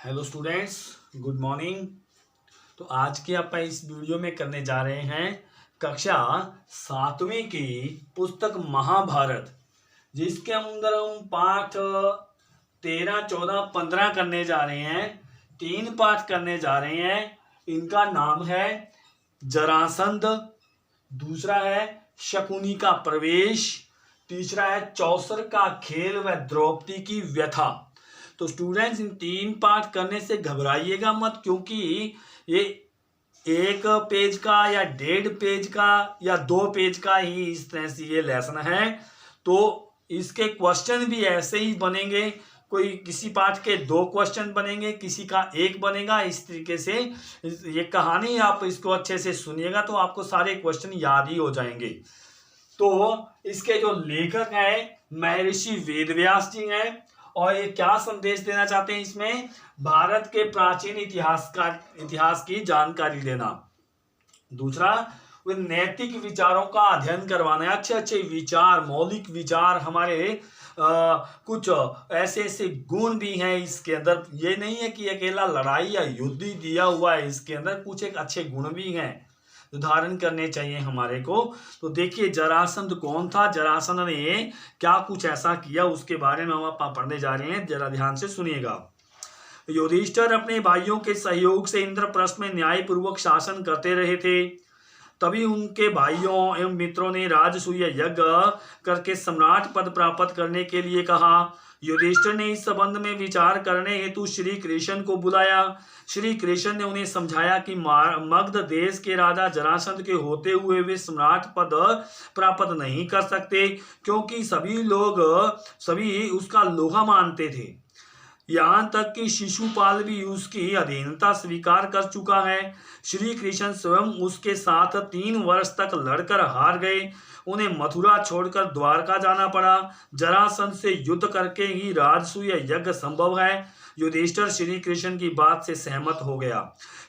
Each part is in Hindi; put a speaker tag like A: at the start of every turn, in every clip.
A: Hello students, good morning. तो आज के अपन इस वीडियो में करने जा रहे हैं कक्षा 7वीं की पुस्तक महाभारत, जिसके अंदर हम पाठ 13, 14, 15 करने जा रहे हैं। 3 पाठ करने जा रहे हैं। इनका नाम है जरासंध, दूसरा है शकुनी का प्रवेश, तीसरा है चौसर का खेल व द्रौपदी की व्यथा। तो स्टूडेंट्स, इन 3 पाठ करने से घबराइएगा मत, क्योंकि ये 1 पेज का या 1.5 पेज का या 2 पेज का ही इस तरह से ये लेसन है। तो इसके क्वेश्चन भी ऐसे ही बनेंगे। कोई किसी पाठ के 2 क्वेश्चन बनेंगे, किसी का 1 बनेगा। इस तरीके से ये कहानी आप इसको अच्छे से सुनिएगा तो आपको सारे क्वेश्चन याद ही हो जाएंगे। तो इसके जो लेखक हैं महर्षि वेदव्यास जी हैं, और ये क्या संदेश देना चाहते हैं इसमें? भारत के प्राचीन इतिहास की जानकारी देना। दूसरा, वे नैतिक विचारों का अध्ययन करवाना है। अच्छे अच्छे विचार, मौलिक विचार, हमारे कुछ ऐसे ऐसे गुण भी हैं इसके अंदर। ये नहीं है कि अकेला लड़ाई या युद्ध ही दिया हुआ है, इसके अंदर कुछ एक अच्छे गुण भी हैं, उदाहरण करने चाहिए हमारे को। तो देखिए, जरासंध कौन था, जरासंध ने क्या कुछ ऐसा किया, उसके बारे में हम आप पढ़ने जा रहे हैं। जरा ध्यान से सुनिएगा। युधिष्ठिर अपने भाइयों के सहयोग से इंद्रप्रस्थ में न्यायपूर्वक शासन करते रहे थे। तभी उनके भाइयों एवं मित्रों ने राजसूय यज्ञ करके सम्राट पद प्राप्त करने के लिए कहा। युधिष्ठिर ने इस संबंध में विचार करने हेतु श्री कृष्ण को बुलाया। श्री कृष्ण ने उन्हें समझाया कि मगध देश के राजा जरासंध के होते हुए वे सम्राट पद प्राप्त नहीं कर सकते, क्योंकि सभी उसका लोहा मानते थे। यहाँ तक कि शिशुपाल भी उसकी अधीनता स्वीकार कर चुका है। श्री कृष्ण स्वयं उसके साथ 3 वर्ष तक लड़कर हार गए। उन्हें मथुरा छोड़कर द्वारका जाना पड़ा। जरासंध से युद्ध करके ही राजसूय यज्ञ संभव है। युधिष्ठिर श्री कृष्ण की बात से सहमत हो गया,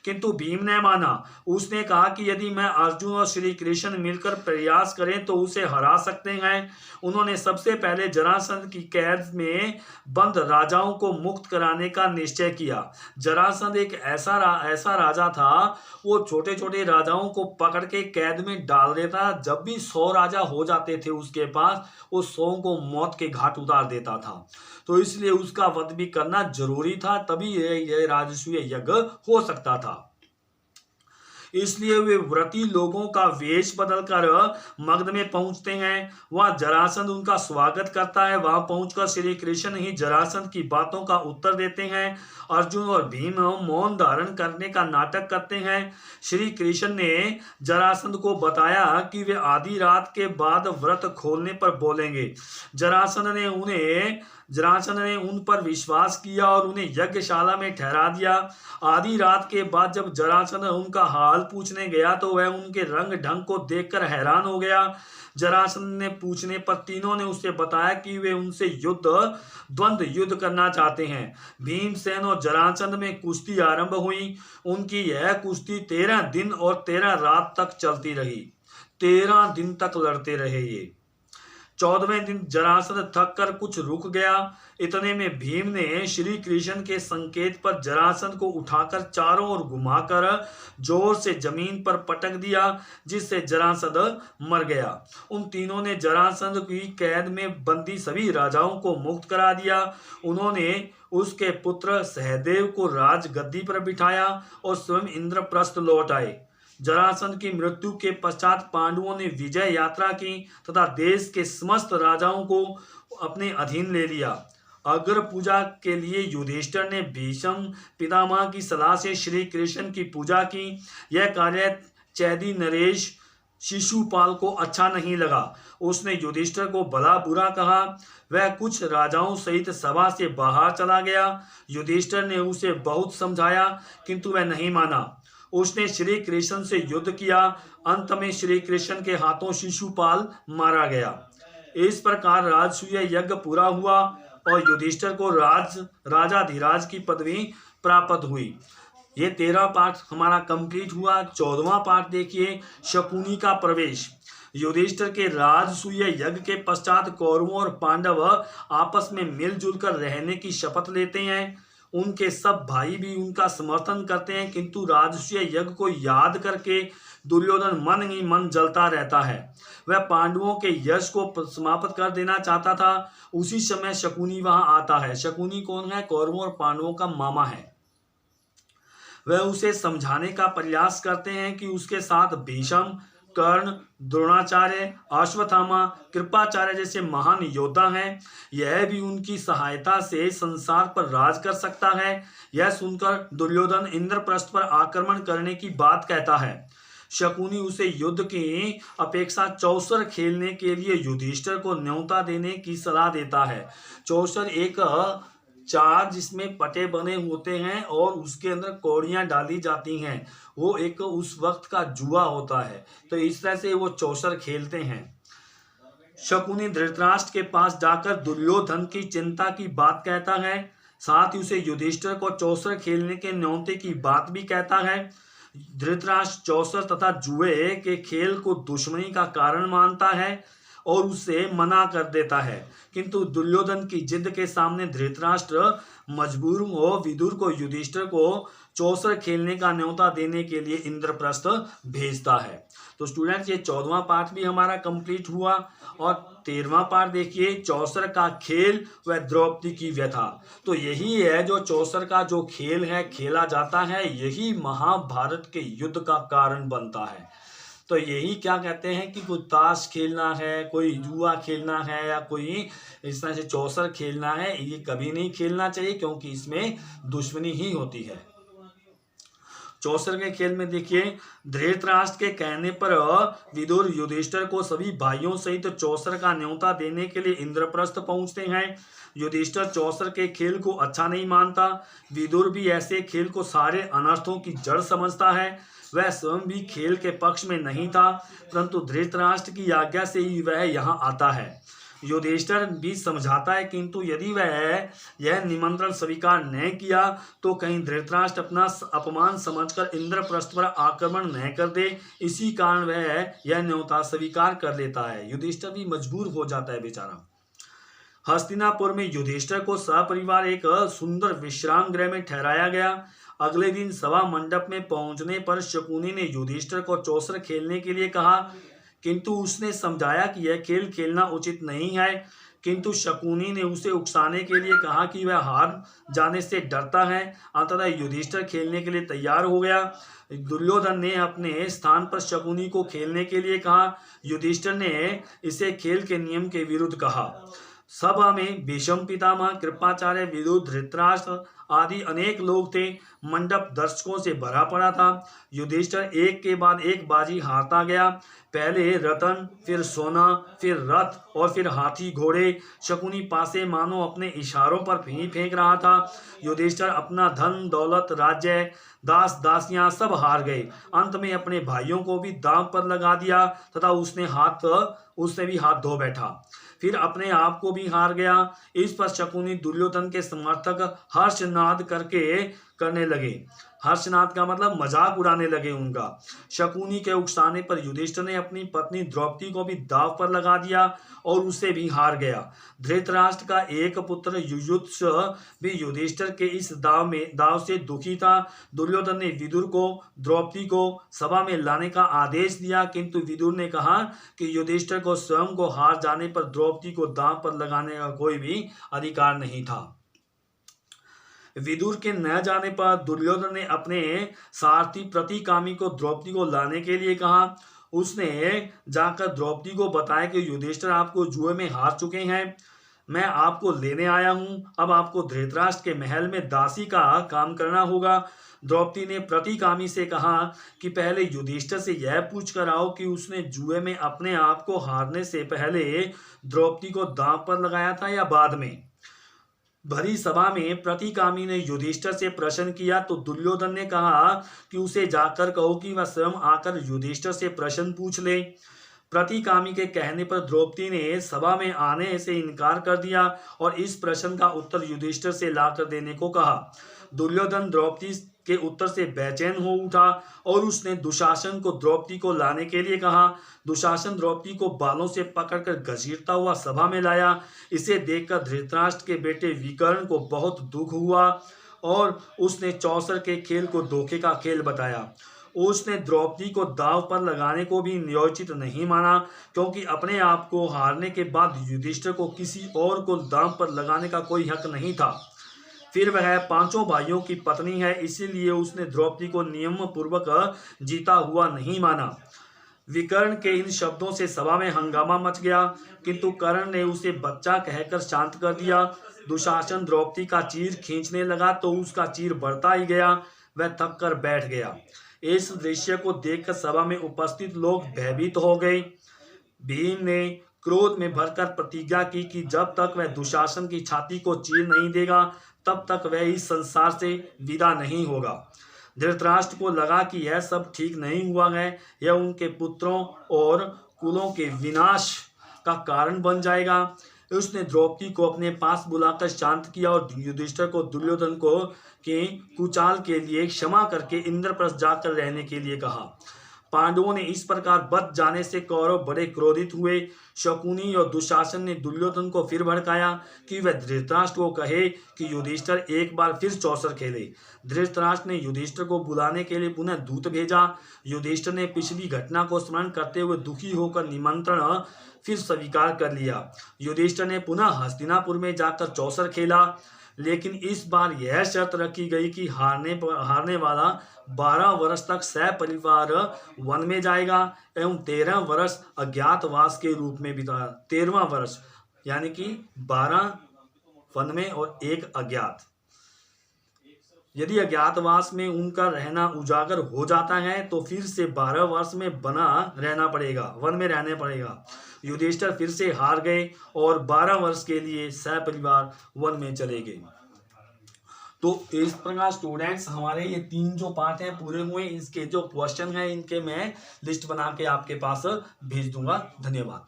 A: किंतु भीम ने माना। उसने कहा कि यदि मैं, अर्जुन और श्री कृष्ण मिलकर प्रयास करें तो उसे हरा सकते हैं। उन्होंने सबसे पहले जरासंध की कैद में बंद राजाओं को मुक्त कराने का निश्चय किया। जरासंध एक ऐसा राजा था, वो छोटे छोटे राजाओं को पकड़ के कैद में डाल देता। जब भी 100 राजा हो जाते थे उसके पास, वो 100 को मौत के घाट उतार देता था। तो इसलिए उसका वध भी करना जरूरी था, तभी यह राजसूय यज्ञ हो सकता था। इसलिए वे व्रती लोगों का वेश बदलकर मगध में पहुंचते हैं। वहां जरासंध उनका स्वागत करता है। वहां पहुंचकर श्री कृष्ण ही जरासंध की बातों का उत्तर देते हैं। अर्जुन और भीम मौन धारण करने का नाटक करते हैं। श्री कृष्ण ने जरासंध को बताया कि वे आधी रात के बाद व्रत खोलने पर बोलेंगे। जरासंध ने उन पर विश्वास किया और उन्हें यज्ञशाला में ठहरा दिया। आधी रात के बाद जब जरासंध उनका हाल पूछने गया तो वह उनके रंग ढंग को देखकर हैरान हो गया। जरासंध ने पूछने पर तीनों ने उसे बताया कि वे उनसे द्वंद्व युद्ध करना चाहते हैं। भीमसेन और जरासंध में कुश्ती आरंभ हुई। उनकी यह कुश्ती 13 दिन और 13 रात तक चलती रही। 13 दिन तक लड़ते रहे ये। 14वें दिन जरासंध थक कर कुछ रुक गया। इतने में भीम ने श्री कृष्ण के संकेत पर जरासंध को उठाकर चारों ओर घुमाकर जोर से जमीन पर पटक दिया, जिससे जरासंध मर गया। उन तीनों ने जरासंध की कैद में बंदी सभी राजाओं को मुक्त करा दिया। उन्होंने उसके पुत्र सहदेव को राजगद्दी पर बिठाया और स्वयं इंद्रप्रस्थ लौट आए। जरासंध की मृत्यु के पश्चात पांडवों ने विजय यात्रा की तथा देश के समस्त राजाओं को अपने अधीन ले लिया। अग्र पूजा के लिए युधिष्ठिर ने भीष्म पितामह की सलाह से श्री कृष्ण की पूजा की। यह कार्य चैदी नरेश शिशुपाल को अच्छा नहीं लगा। उसने युधिष्ठिर को भला बुरा कहा। वह कुछ राजाओं सहित सभा से बाहर चला गया। युधिष्ठिर ने उसे बहुत समझाया, किंतु वह नहीं माना। उसने श्री कृष्ण से युद्ध किया। अंत में श्री कृष्ण के हाथों शिशुपाल मारा गया। इस प्रकार राजसूय यज्ञ पूरा हुआ और युधिष्ठिर को राजाधिराज की पदवी प्राप्त हुई। ये 13 पाठ हमारा कंप्लीट हुआ। 14वां पाठ देखिए, शकुनी का प्रवेश। युधिष्ठिर के राजसूय यज्ञ के पश्चात कौरवों और पांडव आपस में मिलजुल कर रहने की शपथ लेते हैं। उनके सब भाई भी उनका समर्थन करते हैं, किंतु राजसूय यज्ञ को याद करके दुर्योधन मन ही मन जलता रहता है। वह पांडवों के यश को समाप्त कर देना चाहता था। उसी समय शकुनी वहां आता है। शकुनी कौन है? कौरवों और पांडवों का मामा है। वह उसे समझाने का प्रयास करते हैं कि उसके साथ भीष्म, कर्ण, द्रोणाचार्य, अश्वत्थामा, कृपाचार्य जैसे महान योद्धा हैं। यह भी उनकी सहायता से संसार पर राज कर सकता है। यह सुनकर दुर्योधन इंद्रप्रस्थ पर आक्रमण करने की बात कहता है। शकुनी उसे युद्ध की अपेक्षा चौसर खेलने के लिए युधिष्ठिर को न्योता देने की सलाह देता है। चौसर एक चार जिसमें पटे बने होते हैं और उसके अंदर कौड़ियां डाली जाती हैं। वो एक उस वक्त का जुआ होता है। तो इस तरह से वो चौसर खेलते हैं। शकुनी धृतराष्ट्र के पास जाकर दुर्योधन की चिंता की बात कहता है। साथ ही उसे युधिष्ठिर को चौसर खेलने के न्योते की बात भी कहता है। धृतराष्ट्र चौसर तथा जुए के खेल को दुश्मनी का कारण मानता है और उसे मना कर देता है, किंतु दुर्योधन की जिद के सामने धृतराष्ट्र मजबूर हो विदुर को युधिष्ठिर को चौसर खेलने का न्योता देने के लिए इंद्रप्रस्थ भेजता है। तो स्टूडेंट्स, ये 14वां पार्ट भी हमारा कंप्लीट हुआ और 13वां पार्ट देखिए, चौसर का खेल व द्रौपदी की व्यथा। तो यही है जो चौसर का जो खेल है खेला जाता है, यही महाभारत के युद्ध का कारण बनता है। तो यही क्या कहते हैं कि कोई ताश खेलना है, कोई जुआ खेलना है या कोई इस तरह से चौसर खेलना है, ये कभी नहीं खेलना चाहिए, क्योंकि इसमें दुश्मनी ही होती है। चौसर के खेल में देखिए, धृतराष्ट्र के कहने पर विदुर युधिष्ठिर को सभी भाइयों सहित चौसर का न्योता देने के लिए इंद्रप्रस्थ पहुंचते हैं। युधिष्ठिर चौसर के खेल को अच्छा नहीं मानता। विदुर भी ऐसे खेल को सारे अनर्थों की जड़ समझता है। वह स्वयं भी खेल के पक्ष में नहीं था, परंतु धृतराष्ट्र की आज्ञा से ही वह यहाँ आता है। युधिष्ठिर भी समझाता है, किंतु यदि वह यह निमंत्रण स्वीकार न किया तो कहीं धृतराष्ट्र अपना अपमान समझकर इंद्रप्रस्थ पर आक्रमण न कर दे। इसी कारण वह यह न्योता स्वीकार कर लेता है। युधिष्ठिर भी मजबूर हो जाता है बेचारा। हस्तिनापुर में युधिष्ठिर को सपरिवार एक सुंदर विश्राम गृह में ठहराया गया। अगले दिन सभा मंडप में पहुंचने पर शकुनी ने युधिष्ठिर को चौसर खेलने के लिए कहा, किंतु उसने समझाया कि यह खेल खेलना उचित नहीं है। किंतु शकुनी ने उसे उकसाने के लिए कहा कि वह हार जाने से डरता है। अंततः युधिष्ठिर खेलने के लिए तैयार हो गया। दुर्योधन ने अपने स्थान पर शकुनी को खेलने के लिए कहा। युधिष्ठिर ने इसे खेल के नियम के विरुद्ध कहा। सभा में भीष्म पितामह, कृपाचार्य, विदुर, धृतराष्ट्र आदि अनेक लोग थे। मंडप दर्शकों से भरा पड़ा था। युधिष्ठिर एक के बाद एक बाजी हारता गया। पहले रतन, फिर सोना, फिर रथ और फिर हाथी घोड़े। शकुनी पासे मानो अपने इशारों पर फेंक रहा था। युधिष्ठिर अपना धन दौलत, राज्य, दास दासियां सब हार गए। अंत में अपने भाइयों को भी दांव पर लगा दिया तथा उसने भी हाथ धो बैठा। फिर अपने आप को भी हार गया। इस पर शकुनी दुर्योधन के समर्थक हर्षनाद करने लगे। हर्षनाद का मतलब मजाक उड़ाने लगे उनका। शकुनी के उकसाने पर युधिष्ठिर ने अपनी पत्नी द्रौपदी को भी दांव पर लगा दिया और उसे भी हार गया। धृतराष्ट्र का एक पुत्र युयुत्स भी युधिष्ठिर के इस दाव से दुखी था। दुर्योधन ने विदुर को द्रौपदी को सभा में लाने का आदेश दिया, किंतु विदुर ने कहा कि युधिष्ठिर को स्वयं को हार जाने पर द्रौपदी को दांव पर लगाने का कोई भी अधिकार नहीं था। विदुर के न जाने पर दुर्योधन ने अपने सारथी प्रतिकामी को द्रौपदी को लाने के लिए कहा। उसने जाकर द्रौपदी को बताया कि युधिष्ठिर आपको जुए में हार चुके हैं। मैं आपको लेने आया हूं। अब आपको धृतराष्ट्र के महल में दासी का काम करना होगा। द्रौपदी ने प्रतिकामी से कहा कि पहले युधिष्ठिर से यह पूछ कर आओ कि उसने जुए में अपने आप को हारने से पहले द्रौपदी को दांव पर लगाया था या बाद में। भरी सभा में प्रतिकामी ने युधिष्ठिर से प्रश्न किया तो दुर्योधन ने कहा कि उसे जाकर कहो कि वह स्वयं आकर युधिष्ठिर से प्रश्न पूछ ले। प्रतिकामी के कहने पर द्रौपदी ने सभा में आने से इनकार कर दिया और इस प्रश्न का उत्तर युधिष्ठिर से लाकर देने को कहा। दुर्योधन द्रौपदी के उत्तर से बेचैन हो उठा और उसने दुशासन को द्रौपदी को लाने के लिए कहा। दुशासन द्रौपदी को बालों से पकड़कर घसीटता हुआ सभा में लाया। इसे देखकर धृतराष्ट्र के बेटे विकर्ण को बहुत दुख हुआ और उसने चौसर के खेल को धोखे का खेल बताया। उसने द्रौपदी को दांव पर लगाने को भी न्यायोचित नहीं माना, क्योंकि अपने आप को हारने के बाद युधिष्ठिर को किसी और को दांव पर लगाने का कोई हक नहीं था। फिर वह पांचों भाइयों की पत्नी है, इसीलिए उसने द्रौपदी को नियम पूर्वक जीता हुआ नहीं माना। विकर्ण के इन शब्दों से सभा में हंगामा मच गया, किंतु कर्ण ने उसे बच्चा कहकर शांत कर दिया। दुशासन द्रौपदी का चीर खींचने लगा तो उसका चीर बढ़ता ही गया। वह थक कर बैठ गया। इस दृश्य को देखकर सभा में उपस्थित लोग भयभीत हो गए। भीम ने क्रोध में भरकर प्रतिज्ञा की कि जब तक वह दुशासन की छाती को चीर नहीं देगा तब तक वह इस संसार से विदा नहीं होगा। धृतराष्ट्र को लगा कि यह सब ठीक नहीं हुआ है, यह उनके पुत्रों और कुलों के विनाश का कारण बन जाएगा। उसने द्रौपदी को अपने पास बुलाकर शांत किया और युधिष्ठिर को दुर्योधन को के कुचाल के लिए क्षमा करके इंद्रप्रस्थ जाकर रहने के लिए कहा। पांडवों ने इस प्रकार बच जाने से कौरव बड़े क्रोधित हुए। शकुनी और दुशासन ने दुर्योधन को फिर भड़काया कि वह धृतराष्ट्र को कहे कि युधिष्ठिर एक बार फिर चौसर खेले। धृतराष्ट्र ने युधिष्ठिर को बुलाने के लिए पुनः दूत भेजा। युधिष्ठिर ने पिछली घटना को स्मरण करते हुए दुखी होकर निमंत्रण फिर स्वीकार कर लिया। युधिष्ठिर ने पुनः हस्तिनापुर में जाकर चौसर खेला, लेकिन इस बार यह शर्त रखी गई कि हारने वाला 12 वर्ष तक सपरिवार वन में जाएगा एवं 13 वर्ष अज्ञातवास के रूप में बिताया। 13वां वर्ष यानी कि 12 वन में और 1 अज्ञात। यदि अज्ञातवास में उनका रहना उजागर हो जाता है तो फिर से 12 वर्ष में बना रहना पड़ेगा, वन में रहना पड़ेगा। युधिष्ठिर फिर से हार गए और 12 वर्ष के लिए सपरिवार वन में चले गए। तो इस प्रकार स्टूडेंट्स हमारे ये 3 जो पार्ट हैं पूरे हुए। इसके जो क्वेश्चन हैं इनके मैं लिस्ट बना के आपके पास भेज दूंगा। धन्यवाद।